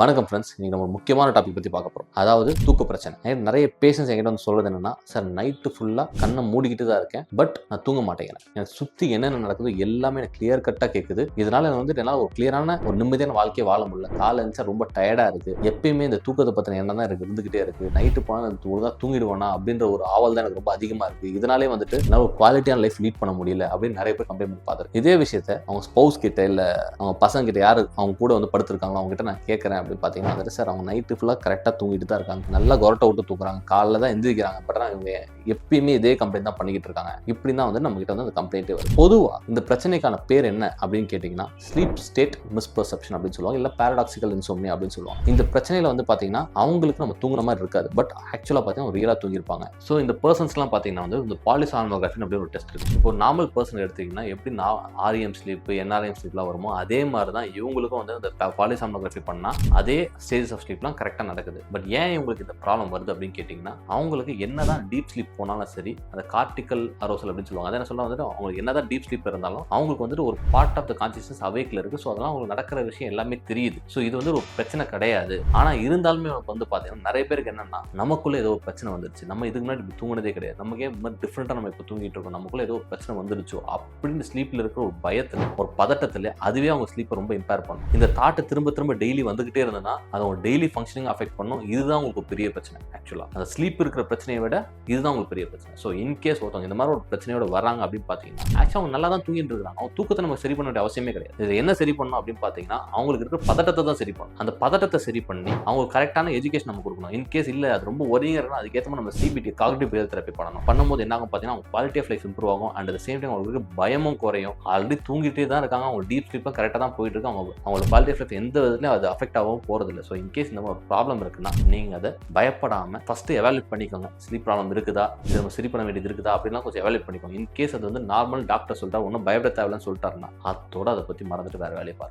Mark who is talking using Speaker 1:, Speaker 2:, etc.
Speaker 1: வணக்கம் ஃப்ரெண்ட்ஸ். இன்னைக்கு நம்ம ஒரு முக்கியமான டாபிக் பற்றி பார்க்க போகிறோம். அதாவது தூக்க பிரச்சனை. நிறைய பேஷண்ட்ஸ் என்கிட்ட வந்து சொல்றது என்னன்னா, சார் நைட்டு ஃபுல்லாக கண்ணை மூடிக்கிட்டு தான் இருக்கேன், பட் நான் தூங்க மாட்டேங்கிறேன். எனக்கு சுற்றி என்னென்ன நடக்குது எல்லாமே எனக்கு கிளியர் கட்டாக கேட்குது. இதனால என்னால் ஒரு கிளியரான ஒரு நிம்மதியான வாழ்க்கையை வாழ முடியல. காலை எழுந்துச்சா ரொம்ப டயர்டாக இருக்குது. எப்பயுமே இந்த தூக்கத்தை பற்றின எண்ணம் தான் எனக்கு இருந்துகிட்டே இருக்குது. நைட்டு போனால் ஒழுங்காக தூங்கிடுவேனா அப்படின்ற ஒரு ஆவல் தான் எனக்கு ரொம்ப அதிகமாக இருக்குது. இதனாலே வந்துட்டு என்னால் ஒரு குவாலிட்டியான லைஃப் லீட் பண்ண முடியல அப்படின்னு நிறைய பேர் கம்ப்ளைண்ட் பண்ணி பார்த்துருக்கேன். இதே விஷயத்தை அவங்க ஸ்பௌஸ் கிட்ட இல்லை அவங்க பசங்க கிட்ட யார் அவங்க கூட வந்து படுத்திருக்காங்களோ அவங்க கிட்ட நான் கேட்குறேன் அப்படின்னு பார்த்தீங்கன்னா வந்துட்டு, சார் அவங்க நைட்டு ஃபுல்லாக கரெக்டாக தூங்கிட்டு தான் இருக்காங்க, நல்லா கொரட்டை விட்டு தூக்குறாங்க, காலைல தான் எந்திரிக்கிறாங்க, பட் ஆனால் இவங்க எப்பயுமே இதே கம்ப்ளைண்ட் தான் பண்ணிக்கிட்டு இருக்காங்க. இப்படி தான் வந்து நம்ம கிட்ட வந்து அந்த கம்ப்ளைண்ட்டே வரும். பொதுவாக இந்த பிரச்சனைக்கான பேர் என்ன அப்படின்னு கேட்டிங்கன்னா ஸ்லீப் ஸ்டேட் மிஸ்பெர்செப்ஷன் அப்படின்னு சொல்லுவாங்க, இல்லை பாரடாக்சிக்கல் இன்சோம்னியா அப்படின்னு சொல்லுவாங்க. இந்த பிரச்சனையில் வந்து பார்த்தீங்கன்னா அவங்களுக்கு நம்ம தூங்குற மாதிரி இருக்காது, பட் ஆக்சுவலாக பார்த்தீங்கன்னா ரியலாக தூங்கியிருப்பாங்க. ஸோ இந்த பர்சன்ஸ்லாம் பார்த்தீங்கன்னா வந்து இந்த பாலிசால்மோகிராஃபி அப்படின்னு ஒரு டெஸ்ட் இருக்குது. இப்போ நார்மல் பர்சன் எடுத்திங்கன்னா எப்படி ஆர்எம் ஸ்லீப் என்ஆர்எம் ஸ்லீப்லாம் வருமோ அதே மாதிரி தான் இவங்களுக்கும் வந்து இந்த பாலிசால்மோகிராஃபி பண்ணால் அதே ஸ்டேஜஸ் ஆஃப் ஸ்லீப்லாம் கரெக்டாக நடக்குது. பட் ஏன் இவங்களுக்கு இந்த ப்ராப்ளம் வருது அப்படின்னு கேட்டிங்கன்னா அவங்களுக்கு என்னதான் டீப் ஸ்லீப் போனாலும் சரி, அந்த கார்டிக்கல் அரோசல் அப்படின்னு சொல்லுவாங்க. அதை என்ன சொல்ல வந்துட்டு அவங்களுக்கு என்னதான் டீப் ஸ்லீப் இருந்தாலும் அவங்களுக்கு வந்துட்டு ஒரு பார்ட் ஆஃப் த கான்சியஸ்னஸ் அவேக்கில் இருக்குது. ஸோ அதெல்லாம் அவங்களுக்கு நடக்கிற விஷயம் எல்லாமே தெரியுது. ஸோ இது வந்து ஒரு பிரச்சனை கிடையாது. ஆனால் இருந்தாலுமே வந்து பார்த்தீங்கன்னா நிறைய பேருக்கு என்னன்னா நமக்குள்ளே ஏதோ ஒரு பிரச்சனை வந்துருச்சு, நம்ம இதுக்கு முன்னாடி இப்படி தூங்கினதே கிடையாது, நமக்கே டிஃப்ரெண்ட்டாக நம்ம இப்போ தூங்கிட்டு இருக்கோம், நமக்குள்ளே ஏதோ ஒரு பிரச்சனை வந்துருச்சோ அப்படின்னு ஸ்லீப்பில் இருக்கிற ஒரு பயத்தில் ஒரு பதட்டத்தில் அதுவே அவங்க ஸ்லீப்பை ரொம்ப இம்பேர் பண்ணும். இந்த தாட்டை திரும்ப திரும்ப டெய்லி வந்துகிட்டே இருந்ததுன்னா அது அவங்க டெய்லி ஃபங்க்ஷனிங் அஃபெக்ட் பண்ணும். இதுதான் உங்களுக்கு பெரிய பிரச்சனை. ஆக்சுவலாக அந்த ஸ்லீப் இருக்கிற பிரச்சனையை விட இதுதான் உங்களுக்கு பெரிய பிரச்சனை. ஸோ இன்கேஸ் ஒருத்தவங்க இந்த மாதிரி ஒரு பிரச்சனையோட வராங்க அப்படின்னு பார்த்தீங்கன்னா ஆக்சுவலாக அவங்க நல்லா தான் தூங்கிட்டு இருக்காங்க, அவங்க தூக்கத்தை நம்ம சரி பண்ண வேண்டிய அவசியமே கிடையாது. இது என்ன சரி பண்ணணும் அப்படின்னு பார்த்தீங்கன்னா அவங்களுக்கு இருக்கிற பதட்டத்தை தான் சரி பண்ணணும். அந்த பதட்டத்தை சரி பண்ணி அவங்க கரெக்டான எஜுகேஷன் நம்ம கொடுக்கணும். இன்கேஸ் இல்லை அது ரொம்ப ஒரிங்கிறனா அதுக்கேற்ற மாதிரி நம்ம சிபிடி காக்னிட்டிவ் பிஹேவியர் தெரப்பி பண்ணணும். பண்ணும்போது என்ன ஆகும் பார்த்தீங்கன்னா அவங்க குவாலிட்டி ஆஃப் லைஃப் இம்ப்ரூவ் ஆகும். அண்ட் அட் சேம் டைம் அவங்களுக்கு பயமும் குறையும். ஆல்ரெடி தூங்கிட்டே தான் இருக்காங்க, அவங்க டீப் ஸ்லீப்பாக கரெக்டாக தான் போயிட்டு இருக்கு, அவங்களோட குவாலிட்டி ஆஃப் லைஃப் எந்த விதத்துலையும் அது அஃபெக்ட் ஆகவும் போகிறதில்லை. ஸோ இன்கேஸ் இந்த மாதிரி ப்ராப்ளம் இருக்குன்னா நீங்கள் அதை பயப்படாமல் ஃபஸ்ட்டு எவாலுவேட் பண்ணிக்கோங்க. ஸ்லீப் ப்ராப்ளம் இருக்குதா, இது நம்ம சரி பண்ண வேண்டியது இருக்குதா அப்படின்னா கொஞ்சம் எவாலுவேட் பண்ணிக்கோங்க. இன்கேஸ் அது வந்து நார்மல் டாக்டர் சொல்லிட்டா ஒன்றும் பயப்பட தேவையில்லைன்னு சொல்லிட்டாருன்னா அதோட அதை பற்றி மறந்துட்டு வேறு வேலையை பாருங்க.